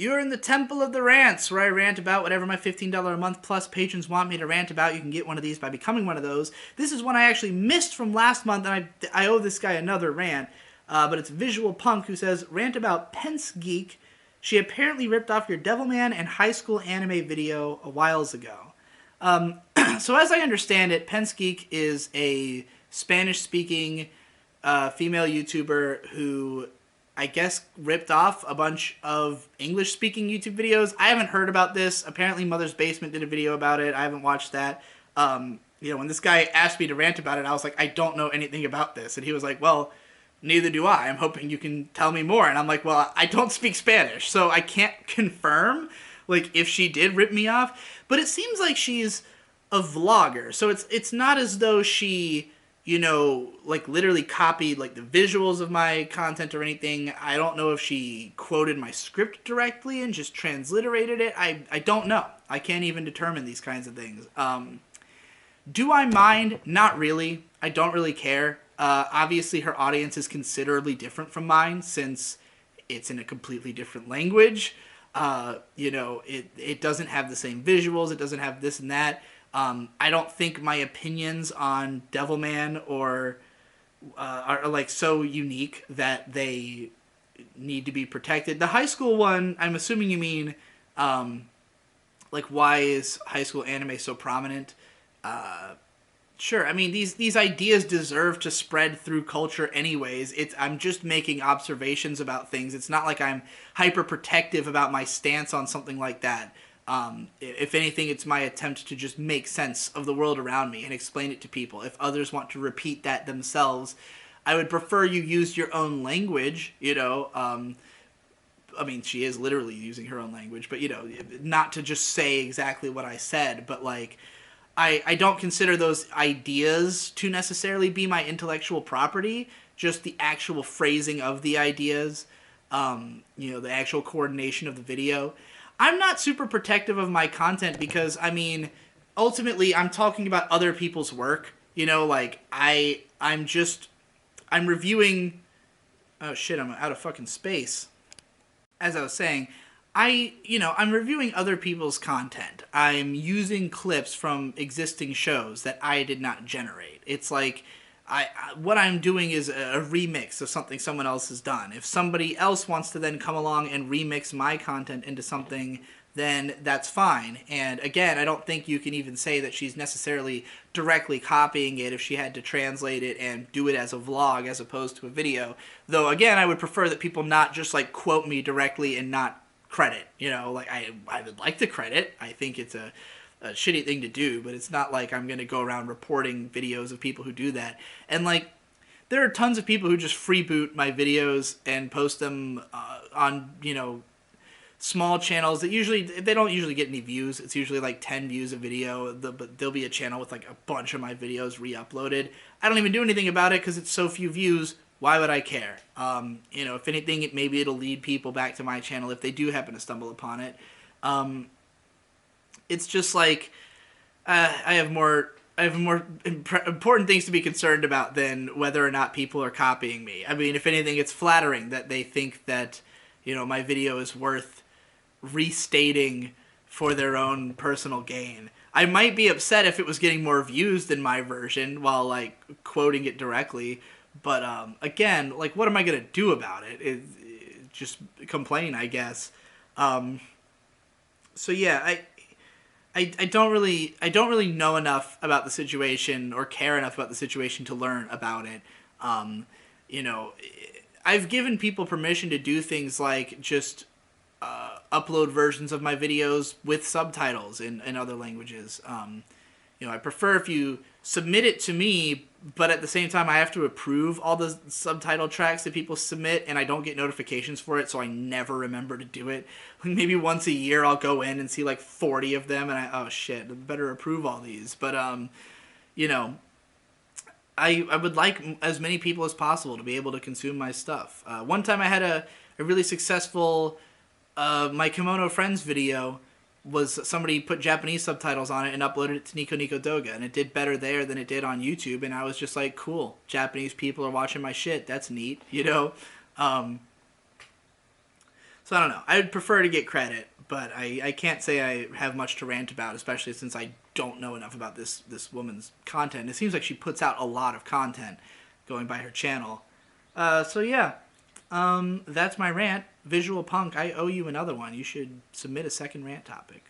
You're in the temple of the rants, where I rant about whatever my $15 a month plus patrons want me to rant about. You can get one of these by becoming one of those. This is one I actually missed from last month, and I owe this guy another rant. But it's Visual Punk who says, rant about PenseGeek. She apparently ripped off your Devilman and High School anime video a whiles ago. So as I understand it, PenseGeek is a Spanish-speaking female YouTuber who, I guess, ripped off a bunch of English-speaking YouTube videos. I haven't heard about this. Apparently Mother's Basement did a video about it. I haven't watched that. When this guy asked me to rant about it, I was like, I don't know anything about this. And he was like, well, neither do I. I'm hoping you can tell me more. And I'm like, well, I don't speak Spanish, so I can't confirm, like, if she did rip me off. But it seems like she's a vlogger. So it's not as though she, like, literally copied, like, the visuals of my content or anything. I don't know if she quoted my script directly and just transliterated it. I don't know. I can't even determine these kinds of things. Do I mind? Not really. I don't really care. Obviously, her audience is considerably different from mine since it's in a completely different language. It doesn't have the same visuals. It doesn't have this and that. I don't think my opinions on Devilman are like so unique that they need to be protected. The high school one, I'm assuming you mean, like, why is high school anime so prominent? Sure. I mean, these ideas deserve to spread through culture anyways. I'm just making observations about things. It's not like I'm hyper protective about my stance on something like that. If anything, it's my attempt to just make sense of the world around me and explain it to people. If others want to repeat that themselves, I would prefer you use your own language, I mean, she is literally using her own language, but, not to just say exactly what I said, but, like, I don't consider those ideas to necessarily be my intellectual property, just the actual phrasing of the ideas, the actual coordination of the video. I'm not super protective of my content because, I mean, ultimately I'm talking about other people's work, like, I'm reviewing, oh shit, I'm out of fucking space. As I was saying, I'm reviewing other people's content. I'm using clips from existing shows that I did not generate. It's like, what I'm doing is a remix of something someone else has done. If somebody else wants to then come along and remix my content into something, then that's fine. And again, I don't think you can even say that she's necessarily directly copying it if she had to translate it and do it as a vlog as opposed to a video. Though, again, I would prefer that people not just, like, quote me directly and not credit, like, I would like the credit. I think it's a shitty thing to do, but it's not like I'm gonna go around reporting videos of people who do that. And, like, there are tons of people who just freeboot my videos and post them on, small channels that they don't usually get any views. It's usually like 10 views a video, but there'll be a channel with like a bunch of my videos re-uploaded. I don't even do anything about it because it's so few views. Why would I care? If anything, maybe it'll lead people back to my channel if they do happen to stumble upon it. It's just like, I have more important things to be concerned about than whether or not people are copying me. I mean, if anything, it's flattering that they think that, my video is worth restating for their own personal gain. I might be upset if it was getting more views than my version while, like, quoting it directly. But, again, like, what am I going to do about it? Just complain, I guess. So yeah, I don't really know enough about the situation or care enough about the situation to learn about it. I've given people permission to do things like just upload versions of my videos with subtitles in other languages. I prefer if you submit it to me, but at the same time I have to approve all the subtitle tracks that people submit, and I don't get notifications for it, so I never remember to do it. Maybe once a year I'll go in and see like 40 of them, and oh shit, I better approve all these. But, I would like as many people as possible to be able to consume my stuff. One time I had a really successful My Kimono Friends video was somebody put Japanese subtitles on it and uploaded it to Nico Nico Doga, and it did better there than it did on YouTube, and I was just like, cool, Japanese people are watching my shit, that's neat, So So I don't know. I would prefer to get credit, but I can't say I have much to rant about, especially since I don't know enough about this woman's content. It seems like she puts out a lot of content going by her channel. So yeah, that's my rant. Visual Punk, I owe you another one. You should submit a second rant topic.